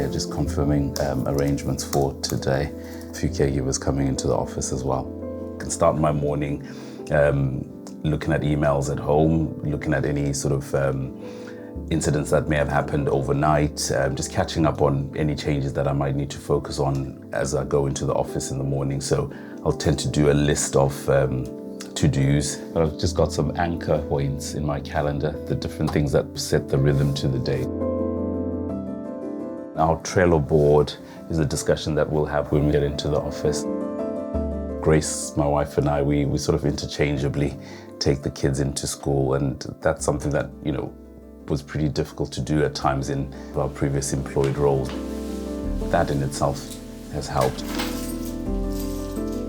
just confirming arrangements for today. A few caregivers coming into the office as well. I can start my morning looking at emails at home, looking at any sort of incidents that may have happened overnight, just catching up on any changes that I might need to focus on as I go into the office in the morning. So I'll tend to do a list of to-dos. I've just got some anchor points in my calendar, the different things that set the rhythm to the day. Our Trello board is a discussion that we'll have when we get into the office. Grace, my wife, and I, we sort of interchangeably take the kids into school, and that's something that, was pretty difficult to do at times in our previous employed roles. That in itself has helped.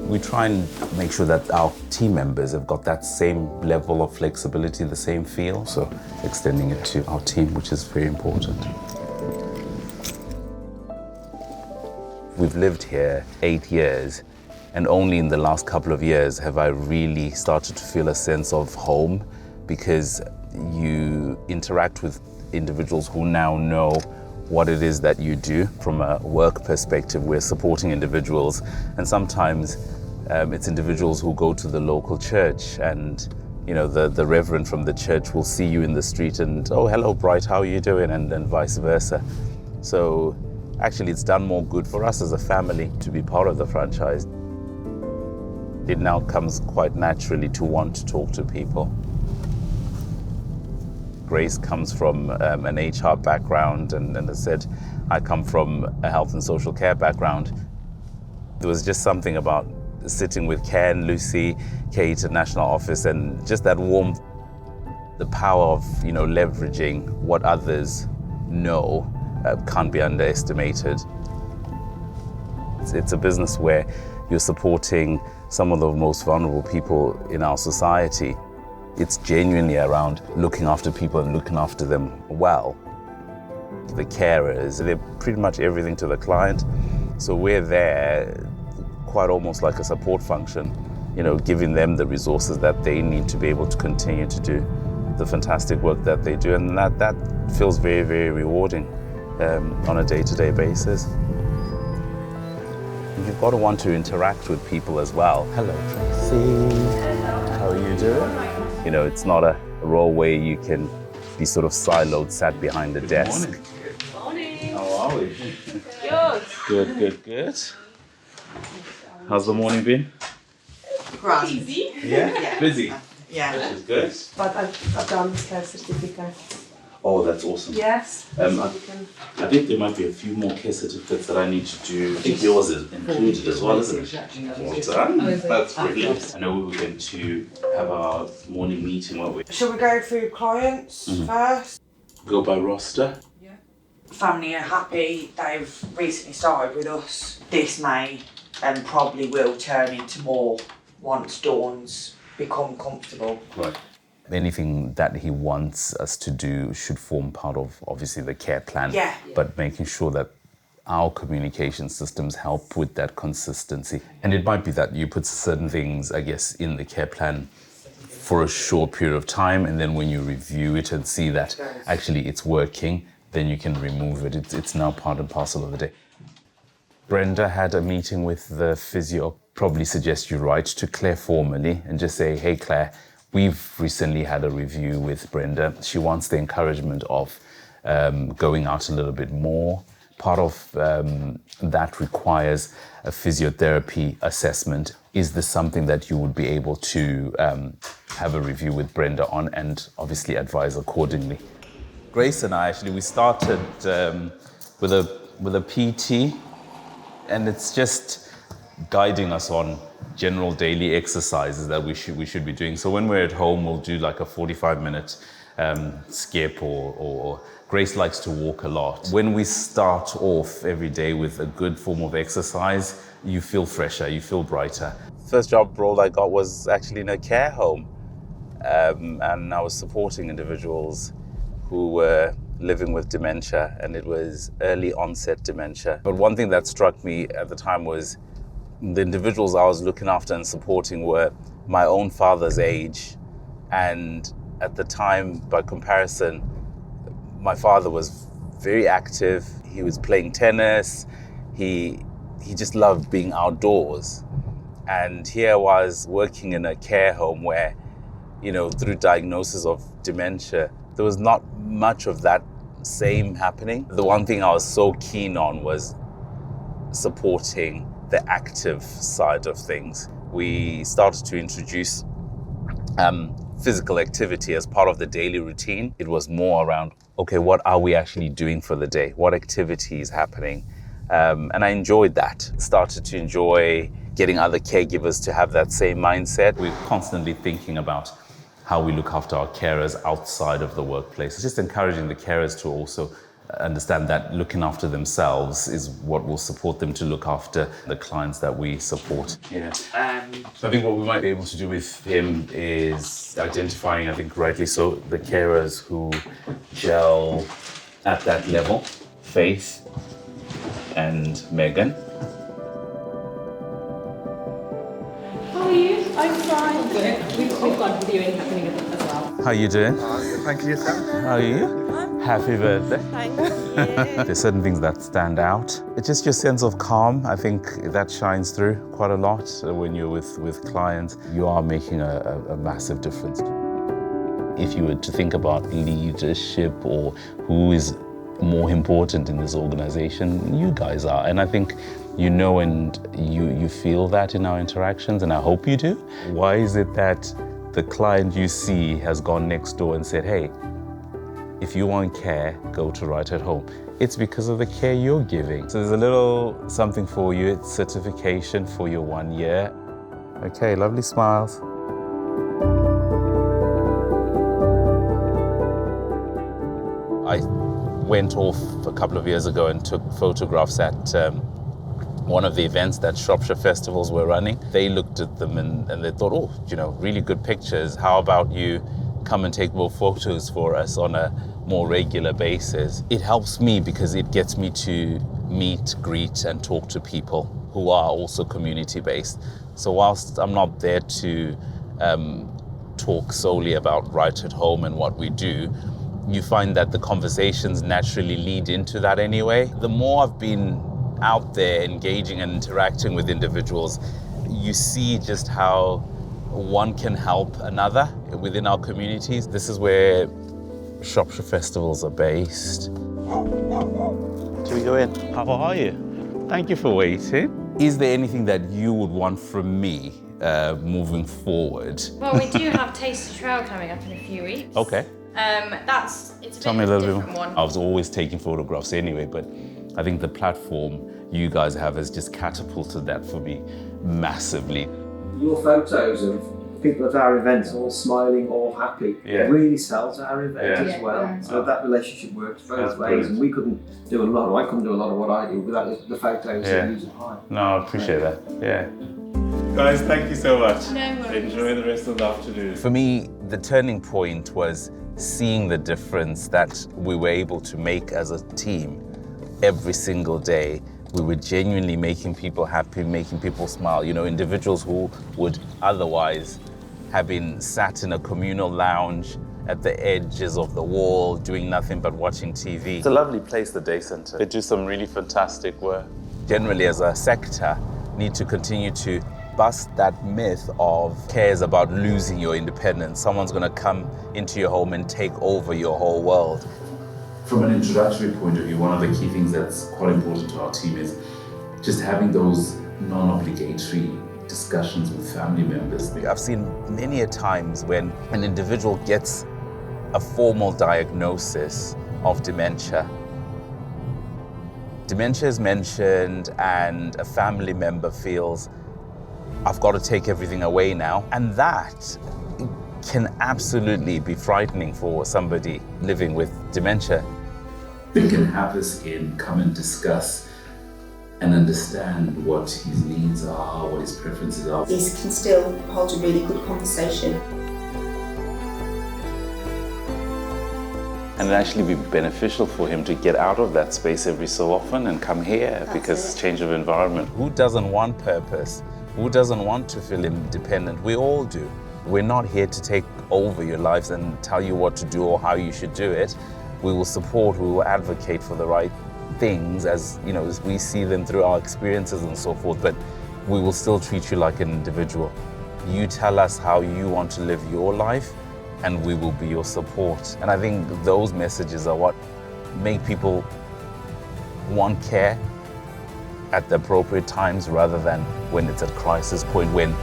We try and make sure that our team members have got that same level of flexibility, the same feel, so extending it to our team, which is very important. We've lived here 8 years, and only in the last couple of years have I really started to feel a sense of home, because you interact with individuals who now know what it is that you do. From a work perspective, we're supporting individuals, and sometimes it's individuals who go to the local church, and the reverend from the church will see you in the street and, oh, hello, Bright, how are you doing? And then vice versa. So actually, it's done more good for us as a family to be part of the franchise. It now comes quite naturally to want to talk to people. Grace comes from an HR background, and as I said, I come from a health and social care background. There was just something about sitting with Ken, Lucy, Kate at National Office, and just that warmth, the power of leveraging what others know can't be underestimated. It's a business where you're supporting some of the most vulnerable people in our society. It's genuinely around looking after people and looking after them well. The carers, they're pretty much everything to the client. So we're there quite almost like a support function, giving them the resources that they need to be able to continue to do the fantastic work that they do. And that feels very, very rewarding on a day-to-day basis. You've got to want to interact with people as well. Hello, Tracy. How are you doing? It's not a role where you can be sort of siloed, sat behind a desk. Morning. How are we? Good. Good. How's the morning been? Grand. Easy. Yeah? Busy? Yeah. Which is good. But I've done this care certificate. Oh, that's awesome. Yes. I think there might be a few more care certificates that I need to do. I think yours is included as well, isn't it? Well done. That's brilliant. I know we were going to have our morning meeting, weren't we? Shall we go through clients first? Go by roster. Yeah. Family are happy. They've recently started with us this May and probably will turn into more once Dawn's become comfortable. Right. Anything that he wants us to do should form part of, obviously, the care plan. Yeah. But making sure that our communication systems help with that consistency. And it might be that you put certain things, I guess, in the care plan for a short period of time, and then when you review it and see that actually it's working, then you can remove it. It's now part and parcel of the day. Brenda had a meeting with the physio. Probably suggest you write to Claire formally and just say, hey, Claire, we've recently had a review with Brenda. She wants the encouragement of going out a little bit more. Part of that requires a physiotherapy assessment. Is this something that you would be able to have a review with Brenda on and obviously advise accordingly? Grace and I actually, we started with a PT, and it's just guiding us on general daily exercises that we should be doing. So when we're at home, we'll do like a 45-minute skip, or Grace likes to walk a lot. When we start off every day with a good form of exercise, you feel fresher, you feel brighter. First job role I got was actually in a care home, and I was supporting individuals who were living with dementia, and it was early onset dementia. But one thing that struck me at the time was the individuals I was looking after and supporting were my own father's age. And at the time, by comparison, my father was very active. He was playing tennis. He just loved being outdoors. And here I was working in a care home where, through diagnosis of dementia, there was not much of that same happening. The one thing I was so keen on was supporting the active side of things. We started to introduce physical activity as part of the daily routine. It was more around, okay, what are we actually doing for the day? What activity is happening? And I enjoyed that. Started to enjoy getting other caregivers to have that same mindset. We're constantly thinking about how we look after our carers outside of the workplace. Just encouraging the carers to also understand that looking after themselves is what will support them to look after the clients that we support. Yeah. So I think what we might be able to do with him is identifying, I think rightly so, the carers who gel at that level. Faith and Megan. How are you? I'm fine. Good. We've got viewing happening as well. How are you doing? Thank you, Sam. How are you? Happy birthday. Thank you. There's certain things that stand out. It's just your sense of calm. I think that shines through quite a lot when you're with clients. You are making a massive difference. If you were to think about leadership or who is more important in this organization, you guys are. And I think and you feel that in our interactions, and I hope you do. Why is it that the client you see has gone next door and said, hey, if you want care, go to Right at Home? It's because of the care you're giving. So there's a little something for you. It's certification for your 1 year. Okay, lovely smiles. I went off a couple of years ago and took photographs at one of the events that Shropshire Festivals were running. They looked at them and they thought, oh, really good pictures. How about you come and take more photos for us on a more regular basis? It helps me because it gets me to meet, greet, and talk to people who are also community-based. So whilst I'm not there to talk solely about Right at Home and what we do, you find that the conversations naturally lead into that anyway. The more I've been out there engaging and interacting with individuals, you see just how one can help another within our communities. This is where Shropshire Festivals are based. Shall we go in? How are you? Thank you for waiting. Is there anything that you would want from me moving forward? Well, we do have Taste the Trail coming up in a few weeks. Okay. It's a Tell bit me a of a little different bit. one. I was always taking photographs anyway, but I think the platform you guys have has just catapulted that for me massively. Your photos of people at our events all smiling, all happy, Yeah. really sells our event Yeah. as well. Yeah. So that relationship works both That's ways, brilliant. and we couldn't do a lot, or I couldn't do a lot of what I do without the photos Yeah. that use it high. No, I appreciate that. Yeah. Guys, thank you so much. No worries. Enjoy the rest of the afternoon. For me, the turning point was seeing the difference that we were able to make as a team every single day. We were genuinely making people happy, making people smile. Individuals who would otherwise have been sat in a communal lounge at the edges of the wall doing nothing but watching TV. It's a lovely place, the Day Centre. They do some really fantastic work. Generally, as a sector, need to continue to bust that myth of cares about losing your independence. Someone's going to come into your home and take over your whole world. From an introductory point of view, one of the key things that's quite important to our team is just having those non-obligatory discussions with family members. I've seen many a times when an individual gets a formal diagnosis of dementia. Dementia is mentioned and a family member feels, I've got to take everything away now. And that can absolutely be frightening for somebody living with dementia. We can have this in, come and discuss and understand what his needs are, what his preferences are. These can still hold a really good conversation. And it'd actually be beneficial for him to get out of that space every so often and come here because change of environment. Who doesn't want purpose? Who doesn't want to feel independent? We all do. We're not here to take over your lives and tell you what to do or how you should do it. We will support, we will advocate for the right things as we see them through our experiences and so forth, but we will still treat you like an individual. You tell us how you want to live your life and we will be your support. And I think those messages are what make people want care at the appropriate times rather than when it's at crisis point, when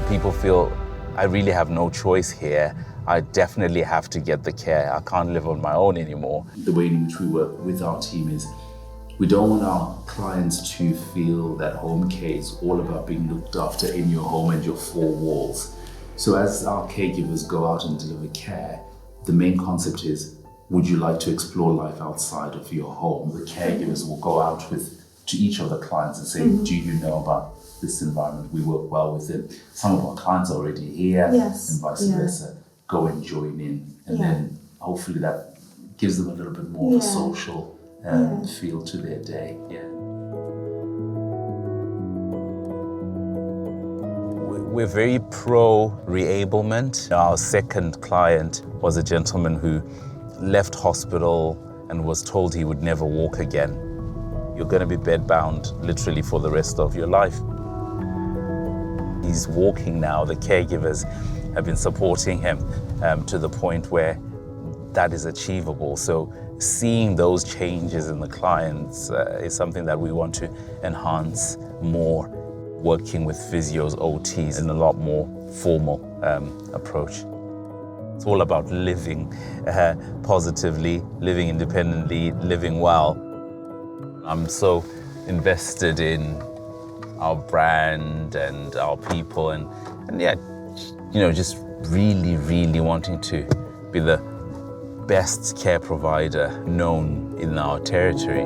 people feel, I really have no choice here. I definitely have to get the care. I can't live on my own anymore. The way in which we work with our team is we don't want our clients to feel that home care is all about being looked after in your home and your four walls. So as our caregivers go out and deliver care, the main concept is, would you like to explore life outside of your home? The caregivers will go out to each of the clients and say, do you know about this environment? We work well with it. Some of our clients are already here, Yes. and vice versa. Go and join in. And then hopefully that gives them a little bit more of a social feel to their day. Yeah. We're very pro reablement. Our second client was a gentleman who left hospital and was told he would never walk again. You're going to be bedbound literally for the rest of your life. He's walking now. The caregivers have been supporting him to the point where that is achievable. So seeing those changes in the clients is something that we want to enhance more, working with physios, OTs in a lot more formal approach. It's all about living positively, living independently, living well. I'm so invested in our brand and our people and just really, really wanting to be the best care provider known in our territory.